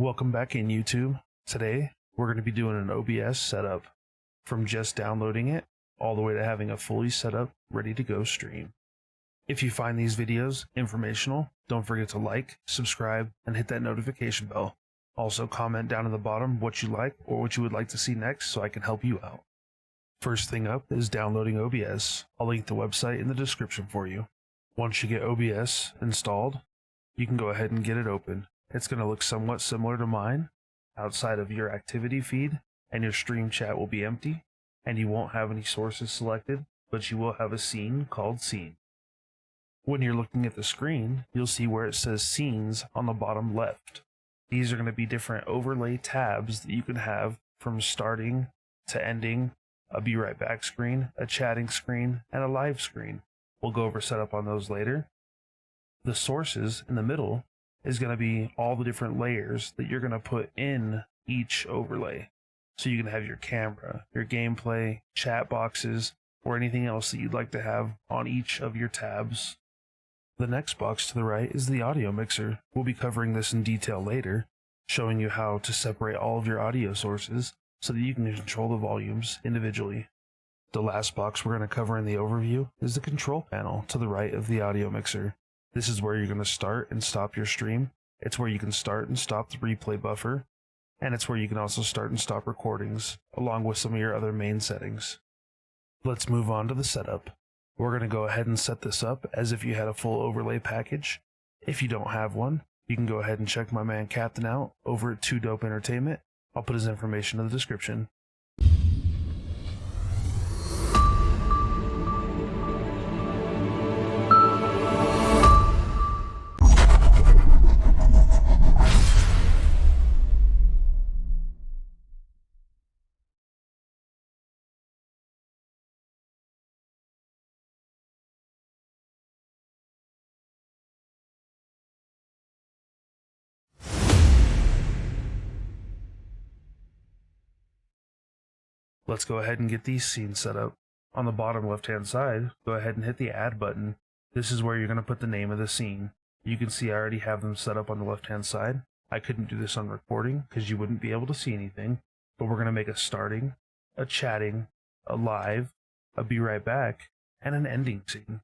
Welcome back in YouTube. Today we're going to be doing an OBS setup from just downloading it all the way to having a fully set up, ready to go stream. If you find these videos informational, don't forget to like, subscribe, and hit that notification bell. Also comment down in the bottom what you like or what you would like to see next so I can help you out. First thing up is downloading OBS. I'll link the website in the description for you. Once you get OBS installed, you can go ahead and get it open. It's going to look somewhat similar to mine, outside of your activity feed, and your stream chat will be empty, and you won't have any sources selected, but you will have a scene called Scene. When you're looking at the screen, you'll see where it says Scenes on the bottom left. These are going to be different overlay tabs that you can have from starting to ending, a be right back screen, a chatting screen, and a live screen. We'll go over setup on those later. The sources in the middle is going to be all the different layers that you're going to put in each overlay. So you can have your camera, your gameplay, chat boxes, or anything else that you'd like to have on each of your tabs. The next box to the right is the audio mixer. We'll be covering this in detail later, showing you how to separate all of your audio sources so that you can control the volumes individually. The last box we're going to cover in the overview is the control panel to the right of the audio mixer. This is where you're going to start and stop your stream. It's where you can start and stop the replay buffer, and it's where you can also start and stop recordings, along with some of your other main settings. Let's move on to the setup. We're going to go ahead and set this up as if you had a full overlay package. If you don't have one, you can go ahead and check my man Captain out over at to.dope.entertainment. I'll put his information in the description. Let's go ahead and get these scenes set up. On the bottom left hand side, go ahead and hit the add button. This is where you're going to put the name of the scene. You can see I already have them set up on the left hand side. I couldn't do this on recording because you wouldn't be able to see anything, but we're going to make a starting, a chatting, a live, a be right back, and an ending scene.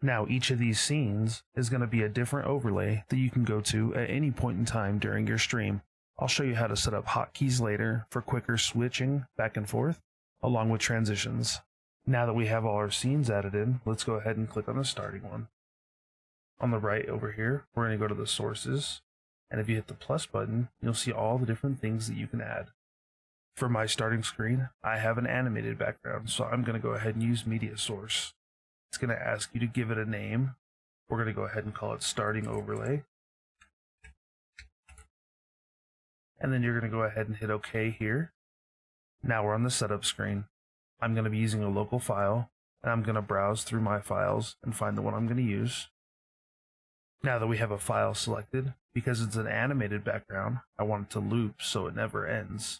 Now each of these scenes is going to be a different overlay that you can go to at any point in time during your stream. I'll show you how to set up hotkeys later for quicker switching back and forth, along with transitions. Now that we have all our scenes added in, let's go ahead and click on the starting one. On the right over here, we're going to go to the sources, and if you hit the plus button, you'll see all the different things that you can add. For my starting screen, I have an animated background, so I'm going to go ahead and use Media Source. It's going to ask you to give it a name. We're going to go ahead and call it Starting Overlay. And then you're going to go ahead and hit OK here. Now we're on the setup screen. I'm going to be using a local file, and I'm going to browse through my files and find the one I'm going to use. Now that we have a file selected, because it's an animated background, I want it to loop so it never ends.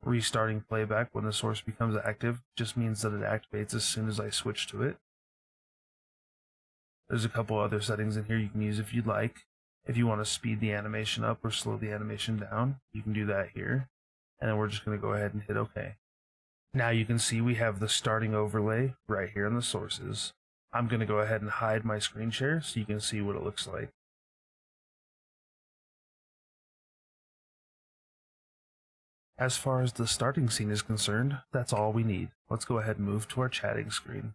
Restarting playback when the source becomes active just means that it activates as soon as I switch to it. There's a couple other settings in here you can use if you'd like. If you want to speed the animation up or slow the animation down, you can do that here. And then we're just going to go ahead and hit OK. Now you can see we have the starting overlay right here in the sources. I'm going to go ahead and hide my screen share so you can see what it looks like. As far as the starting scene is concerned, that's all we need. Let's go ahead and move to our chatting screen.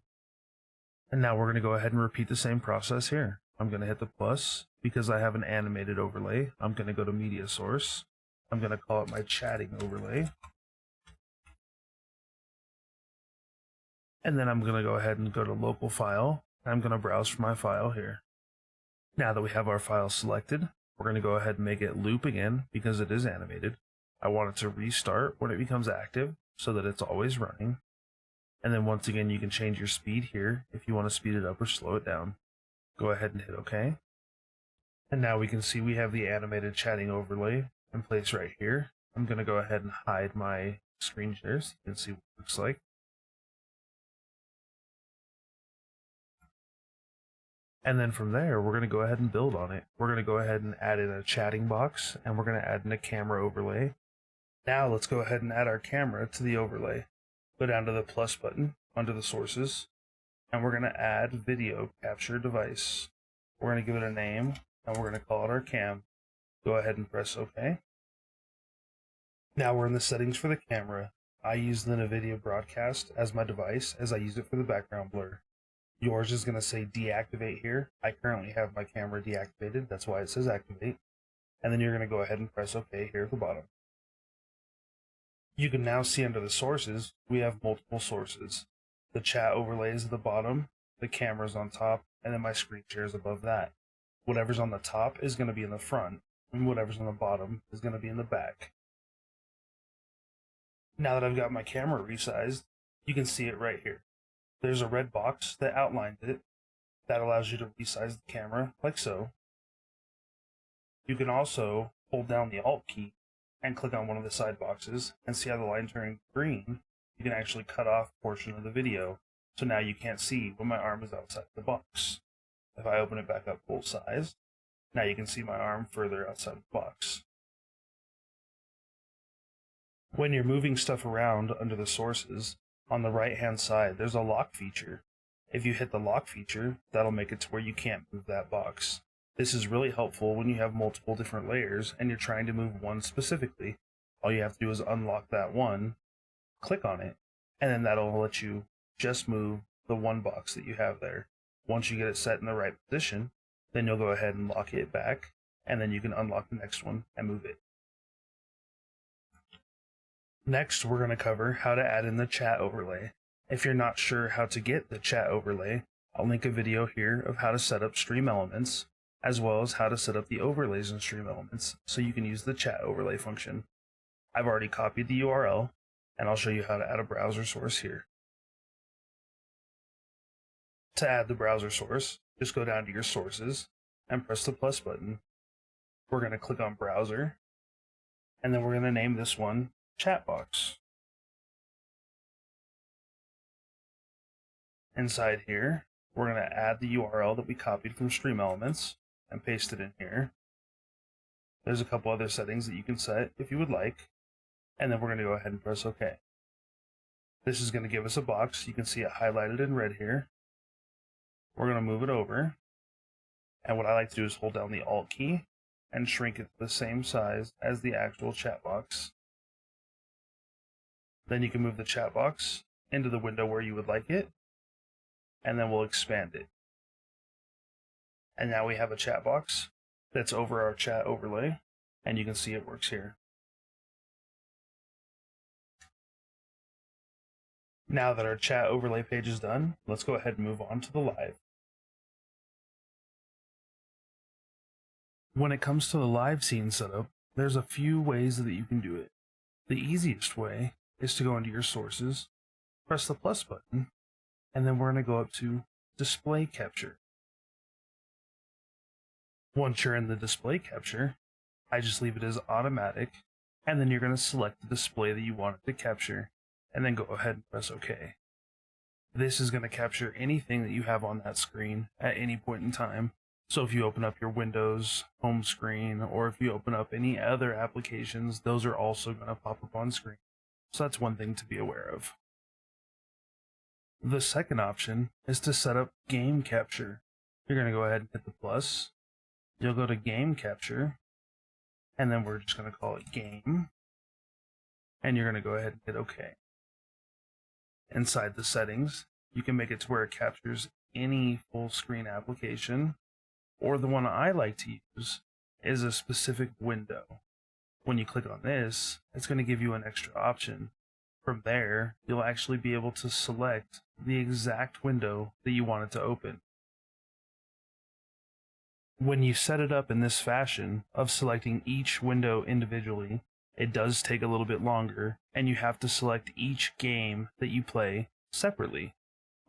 And now we're going to go ahead and repeat the same process here. I'm going to hit the plus. Because I have an animated overlay, I'm going to go to Media Source. I'm going to call it my chatting overlay. And then I'm going to go ahead and go to local file. I'm going to browse for my file here. Now that we have our file selected, we're going to go ahead and make it loop again because it is animated. I want it to restart when it becomes active so that it's always running. And then once again, you can change your speed here if you want to speed it up or slow it down. Go ahead and hit OK. And now we can see we have the animated chatting overlay in place right here. I'm going to go ahead and hide my screen share so you can see what it looks like. And then from there, we're going to go ahead and build on it. We're going to go ahead and add in a chatting box, and we're going to add in a camera overlay. Now let's go ahead and add our camera to the overlay. Go down to the plus button under the sources, and we're going to add video capture device. We're going to give it a name, and we're going to call it our cam. Go ahead and press OK. Now we're in the settings for the camera. I use the NVIDIA Broadcast as my device, as I use it for the background blur. Yours is going to say deactivate here. I currently have my camera deactivated, that's why it says activate. And then you're going to go ahead and press OK here at the bottom. You can now see under the sources, we have multiple sources. The chat overlay is at the bottom, the camera's on top, and then my screen share is above that. Whatever's on the top is going to be in the front, and whatever's on the bottom is going to be in the back. Now that I've got my camera resized, you can see it right here. There's a red box that outlines it. That allows you to resize the camera, like so. You can also hold down the Alt key and click on one of the side boxes, and see how the line turns green. You can actually cut off a portion of the video, so now you can't see when my arm is outside the box. If I open it back up full size, now you can see my arm further outside the box. When you're moving stuff around under the sources, on the right hand side there's a lock feature. If you hit the lock feature, that'll make it to where you can't move that box. This is really helpful when you have multiple different layers and you're trying to move one specifically. All you have to do is unlock that one, click on it, and then that'll let you just move the one box that you have there. Once you get it set in the right position, then you'll go ahead and lock it back, and then you can unlock the next one and move it. Next, we're going to cover how to add in the chat overlay. If you're not sure how to get the chat overlay, I'll link a video here of how to set up Stream Elements, as well as how to set up the overlays in Stream Elements so you can use the chat overlay function. I've already copied the URL, and I'll show you how to add a browser source here. To add the browser source, just go down to your sources and press the plus button. We're going to click on Browser, and then we're going to name this one Chat Box. Inside here, we're going to add the URL that we copied from Stream Elements and paste it in here. There's a couple other settings that you can set if you would like, and then we're going to go ahead and press OK. This is going to give us a box. You can see it highlighted in red here. We're going to move it over, and what I like to do is hold down the Alt key and shrink it to the same size as the actual chat box. Then you can move the chat box into the window where you would like it, and then we'll expand it. And now we have a chat box that's over our chat overlay, and you can see it works here. Now that our chat overlay page is done, let's go ahead and move on to the live. When it comes to the live scene setup, there's a few ways that you can do it. The easiest way is to go into your sources, press the plus button, and then we're going to go up to display capture. Once you're in the display capture, I just leave it as automatic, and then you're going to select the display that you want it to capture, and then go ahead and press OK. This is going to capture anything that you have on that screen at any point in time. So if you open up your Windows home screen, or if you open up any other applications, those are also going to pop up on screen. So that's one thing to be aware of. The second option is to set up game capture. You're going to go ahead and hit the plus. You'll go to game capture, and then we're just going to call it game. And you're going to go ahead and hit OK. Inside the settings, you can make it to where it captures any full screen application, or the one I like to use is a specific window. When you click on this, it's going to give you an extra option. From there, you'll actually be able to select the exact window that you want it to open. When you set it up in this fashion of selecting each window individually, it does take a little bit longer, and you have to select each game that you play separately.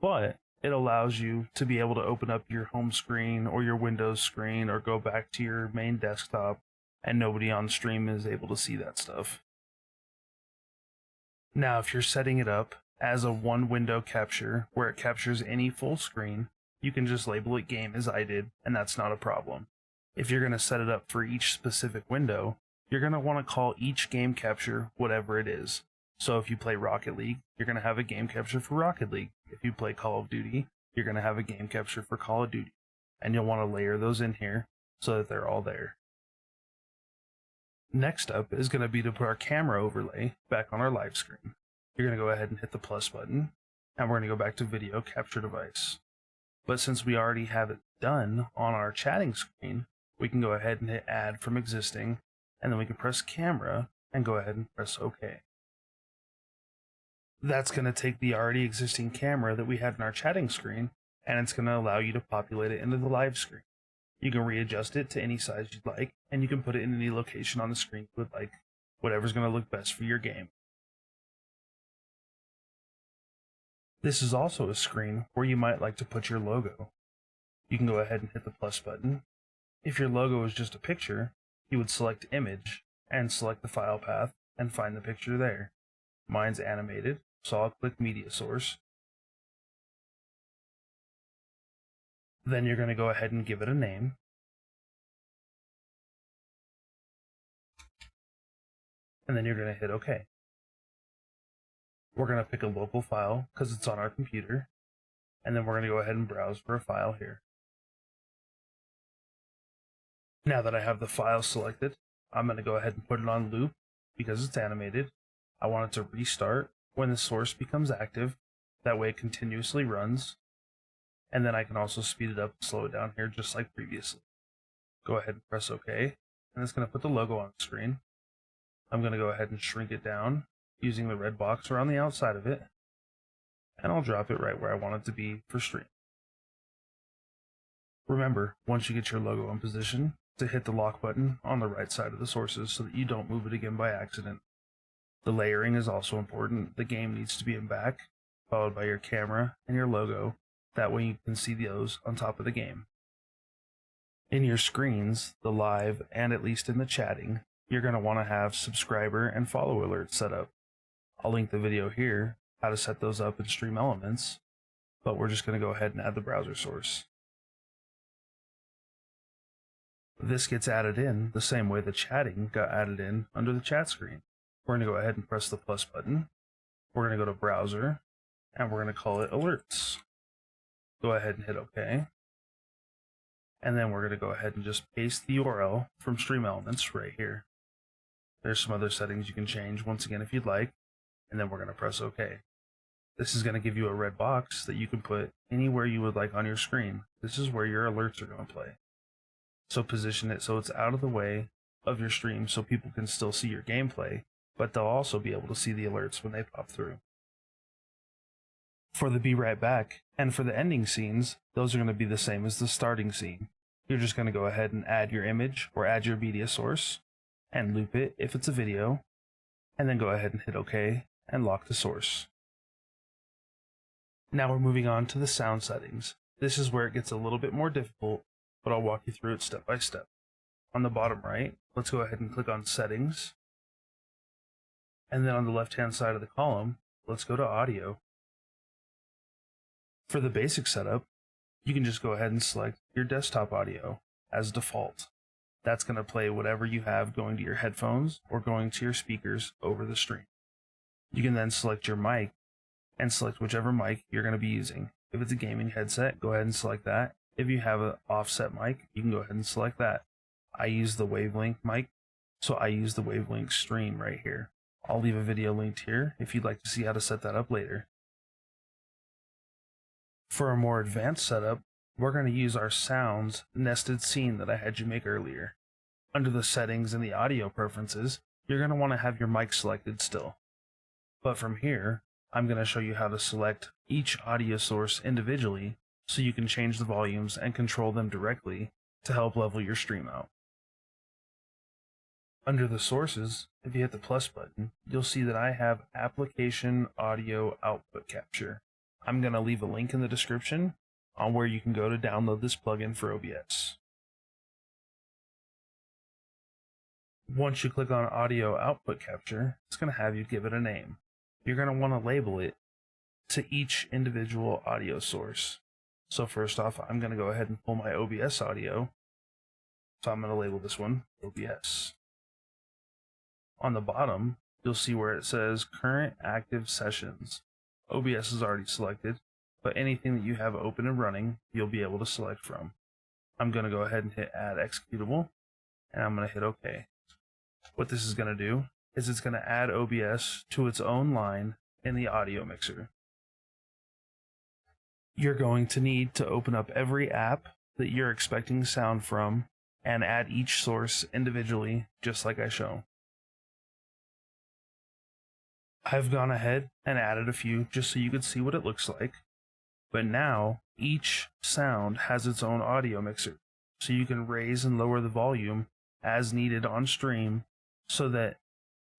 But it allows you to be able to open up your home screen or your Windows screen or go back to your main desktop, and nobody on stream is able to see that stuff. Now, if you're setting it up as a one window capture where it captures any full screen, you can just label it game as I did, and that's not a problem. If you're going to set it up for each specific window, you're going to want to call each game capture whatever it is. So if you play Rocket League, you're going to have a game capture for Rocket League. If you play Call of Duty, you're going to have a game capture for Call of Duty. And you'll want to layer those in here so that they're all there. Next up is going to be to put our camera overlay back on our live screen. You're going to go ahead and hit the plus button, and we're going to go back to Video Capture Device. But since we already have it done on our chatting screen, we can go ahead and hit Add from Existing, and then we can press Camera and go ahead and press OK. That's going to take the already existing camera that we had in our chatting screen, and it's going to allow you to populate it into the live screen. You can readjust it to any size you'd like, and you can put it in any location on the screen you would like, whatever's going to look best for your game. This is also a screen where you might like to put your logo. You can go ahead and hit the plus button. If your logo is just a picture, you would select Image and select the file path and find the picture there. Mine's animated, so I'll click Media Source. Then you're going to go ahead and give it a name. And then you're going to hit OK. We're going to pick a local file because it's on our computer. And then we're going to go ahead and browse for a file here. Now that I have the file selected, I'm going to go ahead and put it on loop because it's animated. I want it to restart when the source becomes active. That way it continuously runs. And then I can also speed it up and slow it down here just like previously. Go ahead and press OK. And it's going to put the logo on the screen. I'm going to go ahead and shrink it down using the red box around the outside of it. And I'll drop it right where I want it to be for stream. Remember, once you get your logo in position, to hit the lock button on the right side of the sources so that you don't move it again by accident. The layering is also important. The game needs to be in back, followed by your camera and your logo. That way you can see those on top of the game. In your screens, the live and at least in the chatting, you're going to want to have subscriber and follow alerts set up. I'll link the video here, how to set those up in Stream Elements, but we're just going to go ahead and add the browser source. This gets added in the same way the chatting got added in under the chat screen. We're going to go ahead and press the plus button. We're going to go to Browser, and we're going to call it Alerts. Go ahead and hit OK. And then we're going to go ahead and just paste the URL from Stream Elements right here. There's some other settings you can change once again if you'd like, and then we're going to press OK. This is going to give you a red box that you can put anywhere you would like on your screen. This is where your alerts are going to play. So position it so it's out of the way of your stream so people can still see your gameplay, but they'll also be able to see the alerts when they pop through. For the Be Right Back and for the ending scenes, those are going to be the same as the starting scene. You're just going to go ahead and add your image or add your media source and loop it if it's a video, and then go ahead and hit OK and lock the source. Now we're moving on to the sound settings. This is where it gets a little bit more difficult, but I'll walk you through it step by step. On the bottom right, let's go ahead and click on Settings. And then on the left-hand side of the column, let's go to Audio. For the basic setup, you can just go ahead and select your desktop audio as default. That's going to play whatever you have going to your headphones or going to your speakers over the stream. You can then select your mic and select whichever mic you're going to be using. If it's a gaming headset, go ahead and select that. If you have an offset mic, you can go ahead and select that. I use the Wavelength mic, so I use the Wavelength Stream right here. I'll leave a video linked here if you'd like to see how to set that up later. For a more advanced setup, we're going to use our sounds nested scene that I had you make earlier. Under the settings and the audio preferences, you're going to want to have your mic selected still. But from here, I'm going to show you how to select each audio source individually so you can change the volumes and control them directly to help level your stream out. Under the sources, if you hit the plus button, you'll see that I have Application Audio Output Capture. I'm going to leave a link in the description on where you can go to download this plugin for OBS. Once you click on Audio Output Capture, it's going to have you give it a name. You're going to want to label it to each individual audio source. So first off, I'm going to go ahead and pull my OBS audio. So I'm going to label this one OBS. On the bottom, you'll see where it says current active sessions. OBS is already selected, but anything that you have open and running, you'll be able to select from. I'm going to go ahead and hit add executable, and I'm going to hit OK. What this is going to do is it's going to add OBS to its own line in the audio mixer. You're going to need to open up every app that you're expecting sound from and add each source individually, just like I show. I've gone ahead and added a few just so you could see what it looks like. But now each sound has its own audio mixer, so you can raise and lower the volume as needed on stream, so that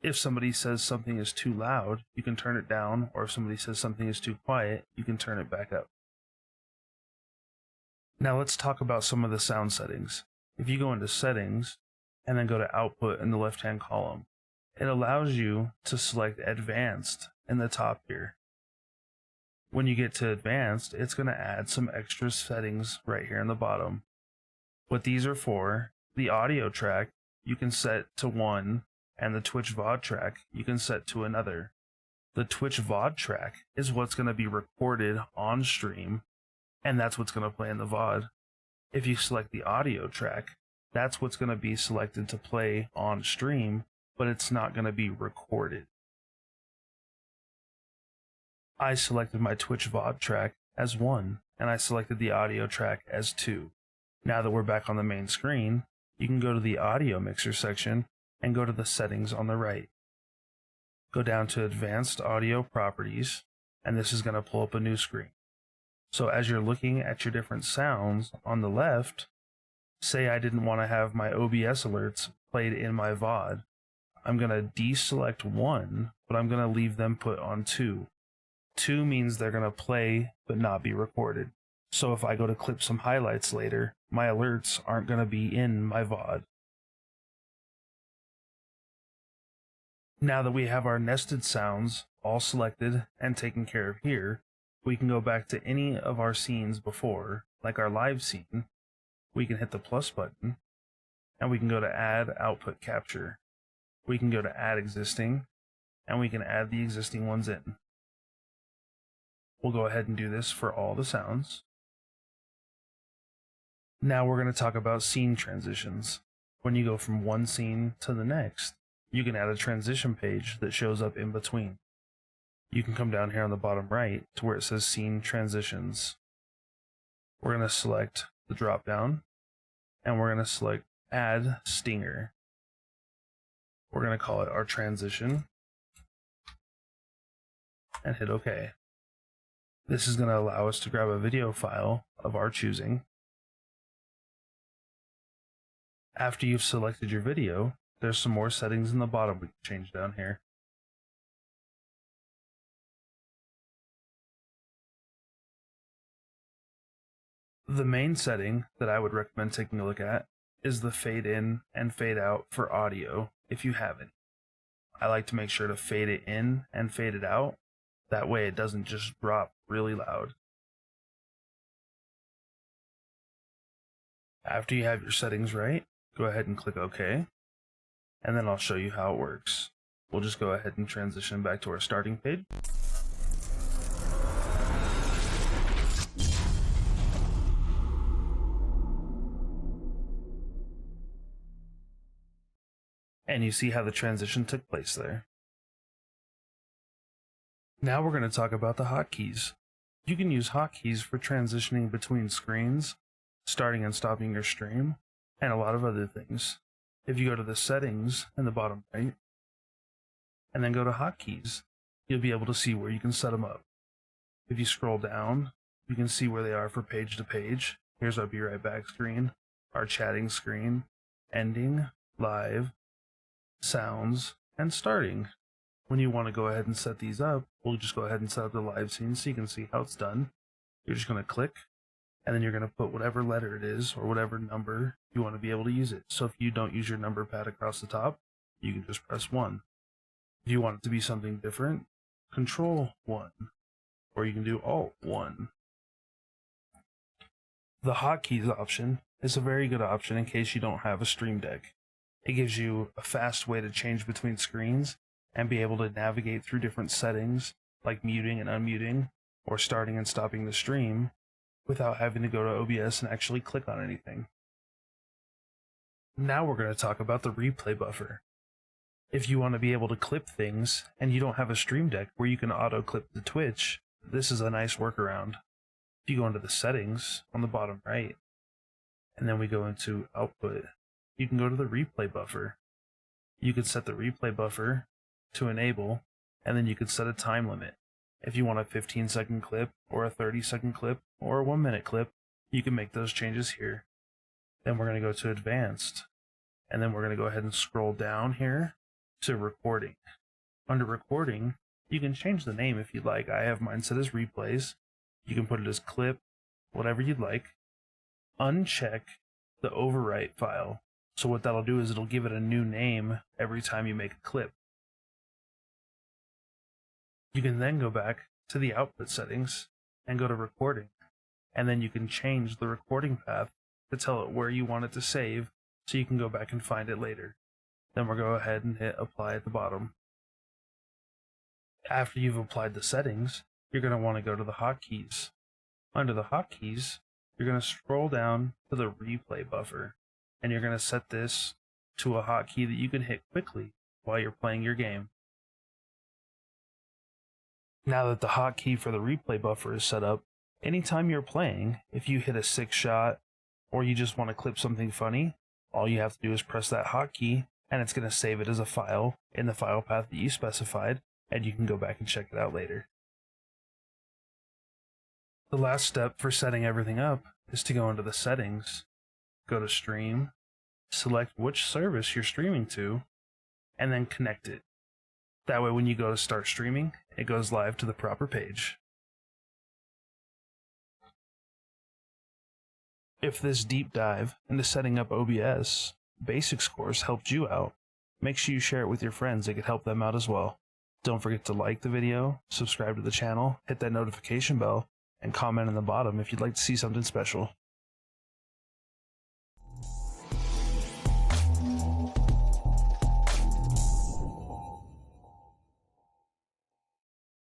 if somebody says something is too loud, you can turn it down, or if somebody says something is too quiet, you can turn it back up. Now let's talk about some of the sound settings. If you go into settings and then go to output in the left-hand column, it allows you to select advanced in the top here. When you get to advanced, it's going to add some extra settings right here in the bottom. What these are for, the audio track you can set to one, and the Twitch VOD track you can set to another. The Twitch VOD track is what's going to be recorded on stream, and that's what's going to play in the VOD. If you select the audio track, that's what's going to be selected to play on stream, but it's not going to be recorded. I selected my Twitch VOD track as 1, and I selected the audio track as 2. Now that we're back on the main screen, you can go to the audio mixer section and go to the settings on the right. Go down to advanced audio properties, and this is going to pull up a new screen. So as you're looking at your different sounds on the left, say I didn't want to have my OBS alerts played in my VOD, I'm going to deselect 1, but I'm going to leave them put on 2. 2 means they're going to play but not be recorded. So if I go to clip some highlights later, my alerts aren't going to be in my VOD. Now that we have our nested sounds all selected and taken care of here, we can go back to any of our scenes before, like our live scene. We can hit the plus button, and we can go to add output capture. We can go to add existing, and we can add the existing ones in. We'll go ahead and do this for all the sounds. Now we're going to talk about scene transitions. When you go from one scene to the next, you can add a transition page that shows up in between. You can come down here on the bottom right to where it says Scene Transitions. We're going to select the drop down, and we're going to select Add Stinger. We're going to call it our transition, and hit OK. This is going to allow us to grab a video file of our choosing. After you've selected your video, there's some more settings in the bottom we can change down here. The main setting that I would recommend taking a look at is the fade in and fade out for audio, if you have it. I like to make sure to fade it in and fade it out. That way it doesn't just drop really loud. After you have your settings right, go ahead and click OK, and then I'll show you how it works. We'll just go ahead and transition back to our starting page. And you see how the transition took place there. Now we're going to talk about the hotkeys. You can use hotkeys for transitioning between screens, starting and stopping your stream, and a lot of other things. If you go to the settings in the bottom right, and then go to hotkeys, you'll be able to see where you can set them up. If you scroll down, you can see where they are for page to page. Here's our Be Right Back screen, our chatting screen, ending, live, sounds, and starting. When you want to go ahead and set these up, we'll just go ahead and set up the live scene so you can see how it's done. You're just going to click, and then you're going to put whatever letter it is or whatever number you want to be able to use it. So if you don't use your number pad across the top, you can just press 1. If you want it to be something different, Control 1, or you can do Alt 1. The Hotkeys option is a very good option in case you don't have a Stream Deck. It gives you a fast way to change between screens and be able to navigate through different settings like muting and unmuting or starting and stopping the stream without having to go to OBS and actually click on anything. Now we're going to talk about the replay buffer. If you want to be able to clip things and you don't have a Stream Deck where you can auto clip to Twitch, this is a nice workaround. If you go into the settings on the bottom right, and then we go into output, you can go to the replay buffer. You could set the replay buffer to enable, and then you could set a time limit. If you want a 15-second clip, or a 30-second clip, or a 1-minute clip, you can make those changes here. Then we're going to go to advanced, and then we're going to go ahead and scroll down here to recording. Under recording, you can change the name if you'd like. I have mine set as replays. You can put it as clip, whatever you'd like. Uncheck the overwrite file. So what that'll do is it'll give it a new name every time you make a clip. You can then go back to the output settings and go to recording. And then you can change the recording path to tell it where you want it to save so you can go back and find it later. Then we'll go ahead and hit apply at the bottom. After you've applied the settings, you're going to want to go to the hotkeys. Under the hotkeys, you're going to scroll down to the replay buffer, and you're going to set this to a hotkey that you can hit quickly while you're playing your game. Now that the hotkey for the replay buffer is set up, anytime you're playing, if you hit a 6-shot or you just want to clip something funny, all you have to do is press that hotkey and it's going to save it as a file in the file path that you specified, and you can go back and check it out later. The last step for setting everything up is to go into the settings, go to stream, select which service you're streaming to, and then connect it. That way when you go to start streaming, it goes live to the proper page. If this deep dive into setting up OBS Basics course helped you out, make sure you share it with your friends. It could help them out as well. Don't forget to like the video, subscribe to the channel, hit that notification bell, and comment in the bottom if you'd like to see something special.